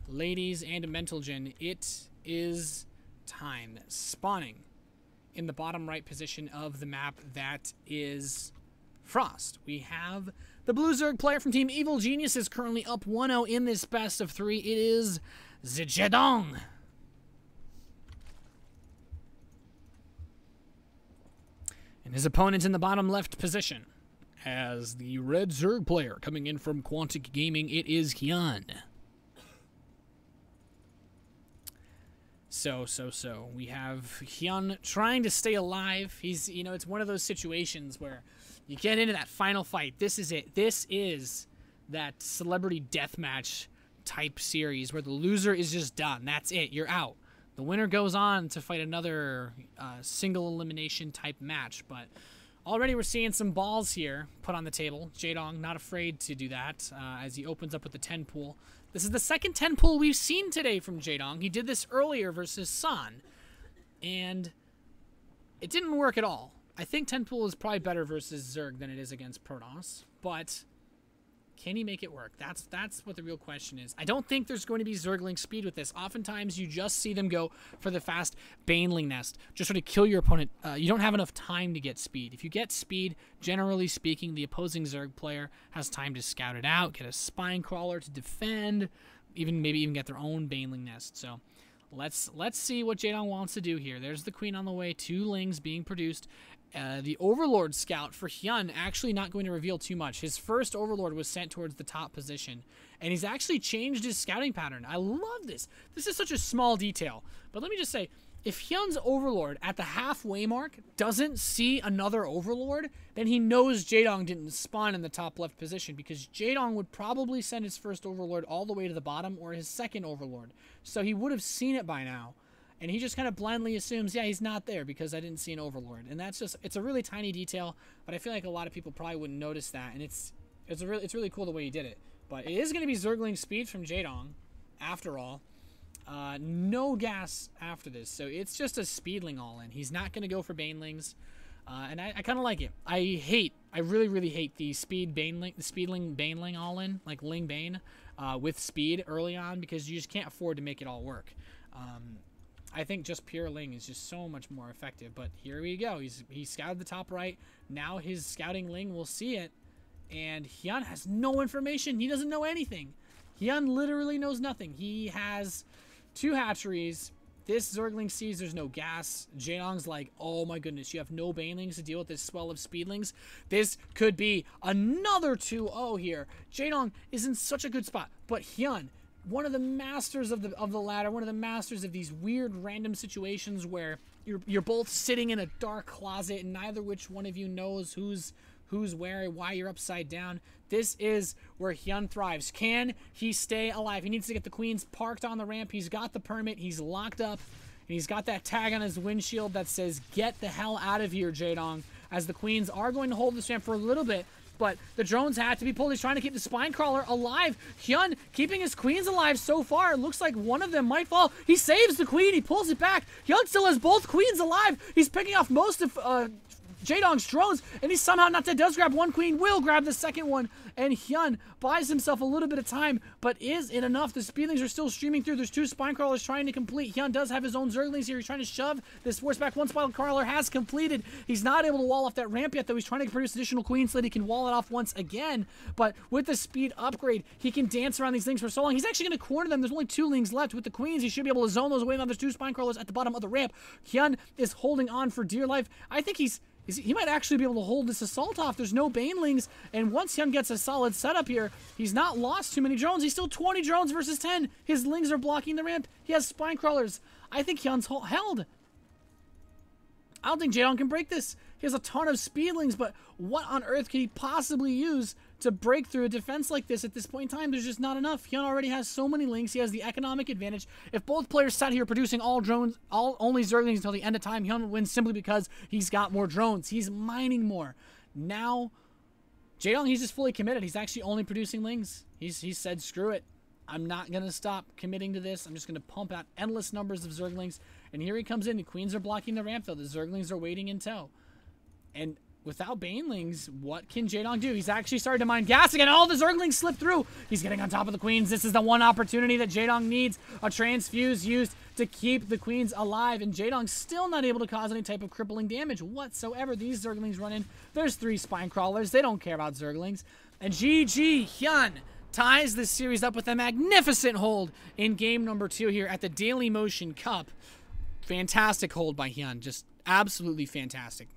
Ladies and Mentalgen, it is time. Spawning in the bottom right position of the map, that is Frost. We have the Blue Zerg player from Team Evil Geniuses currently up 1-0 in this best of 3. It is Jaedong. And his opponent in the bottom left position as the Red Zerg player coming in from Quantic Gaming, it is HyuN. So. We have HyuN trying to stay alive. He's, you know, it's one of those situations where you get into that final fight. This is it. This is that celebrity deathmatch type series where the loser is just done. That's it. You're out. The winner goes on to fight another single elimination type match. But already we're seeing some balls here put on the table. Jaedong not afraid to do that as he opens up with the 10 pool. This is the second 10 pull we've seen today from Jaedong. He did this earlier versus San, and it didn't work at all. I think 10 pull is probably better versus Zerg than it is against Protoss, but can he make it work? That's what the real question is. I don't think there's going to be Zergling speed with this. Oftentimes, you just see them go for the fast Baneling Nest, just sort of kill your opponent. You don't have enough time to get speed. If you get speed, generally speaking, the opposing Zerg player has time to scout it out, get a Spine Crawler to defend, maybe even get their own Baneling Nest. So let's see what Jaedong wants to do here. There's the Queen on the way, 2 Lings being produced. The Overlord scout for HyuN actually not going to reveal too much. His first Overlord was sent towards the top position, and he's actually changed his scouting pattern. I love this. This is such a small detail. But let me just say, if HyuN's Overlord at the halfway mark doesn't see another Overlord, then he knows Jaedong didn't spawn in the top left position, because Jaedong would probably send his first Overlord all the way to the bottom, or his second Overlord. So he would have seen it by now. And he just kind of blindly assumes, yeah, he's not there because I didn't see an Overlord. And that's just, it's a really tiny detail, but I feel like a lot of people probably wouldn't notice that. And it's really cool the way he did it. But it is going to be Zergling speed from Jaedong, after all. No gas after this, so it's just a Speedling all-in. He's not going to go for Banelings, and I kind of like it. I really hate the Speedling Baneling all-in, like Ling Bane, with speed early on, because you just can't afford to make it all work. I think just pure Ling is just so much more effective. But here we go. He scouted the top right. Now his scouting Ling will see it. And HyuN has no information. He doesn't know anything. HyuN literally knows nothing. He has 2 hatcheries. This Zergling sees there's no gas. Jaedong's like, oh my goodness, you have no Banelings to deal with this swell of Speedlings. This could be another 2-0 here. Jaedong is in such a good spot. But HyuN, one of the masters of the ladder, one of the masters of these weird random situations where you're both sitting in a dark closet and neither which one of you knows who's where, why you're upside down. This is where HyuN thrives. Can he stay alive? He needs to get the Queens parked on the ramp. He's got the permit. He's locked up. And he's got that tag on his windshield that says, get the hell out of here, Jaedong, as the Queens are going to hold this ramp for a little bit. But the drones had to be pulled. He's trying to keep the Spine Crawler alive. HyuN keeping his Queens alive so far. It looks like one of them might fall. He saves the Queen. He pulls it back. HyuN still has both Queens alive. He's picking off most of Jaedong's drones, and he somehow not dead. Does grab one Queen, will grab the second one, and HyuN buys himself a little bit of time, but is it enough? The Speedlings are still streaming through. There's 2 Spine Crawlers trying to complete. HyuN does have his own Zerglings here. He's trying to shove this force back. 1 Spine Crawler has completed. He's not able to wall off that ramp yet, though. He's trying to produce additional Queens so that he can wall it off once again, but with the speed upgrade, he can dance around these Lings for so long. He's actually going to corner them. There's only 2 Lings left. With the Queens, he should be able to zone those away. Now there's 2 Spine Crawlers at the bottom of the ramp. HyuN is holding on for dear life. I think he might actually be able to hold this assault off. There's no Banelings, and once HyuN gets a solid setup here, he's not lost too many drones. He's still 20 drones versus 10. His Lings are blocking the ramp. He has Spine Crawlers. I think HyuN's held. I don't think Jaedong can break this. He has a ton of Speedlings, but what on earth could he possibly use to break through a defense like this at this point in time? There's just not enough. HyuN already has so many Lings. He has the economic advantage. If both players sat here producing all drones, only Zerglings until the end of time, HyuN would win simply because he's got more drones. He's mining more. Now, Jaedong, he's just fully committed. He's actually only producing Lings. He said, screw it. I'm not going to stop committing to this. I'm just going to pump out endless numbers of Zerglings. And here he comes in. The Queens are blocking the ramp, though. The Zerglings are waiting in tow. And without Banelings, what can Jaedong do? He's actually started to mine gas again. All the Zerglings slip through. He's getting on top of the Queens. This is the one opportunity that Jaedong needs. A transfuse used to keep the Queens alive, and Jaedong's still not able to cause any type of crippling damage whatsoever. These Zerglings run in. There's 3 Spine Crawlers. They don't care about Zerglings. And GG, HyuN ties this series up with a magnificent hold in game number 2 here at the Daily Motion Cup. Fantastic hold by HyuN. Just absolutely fantastic.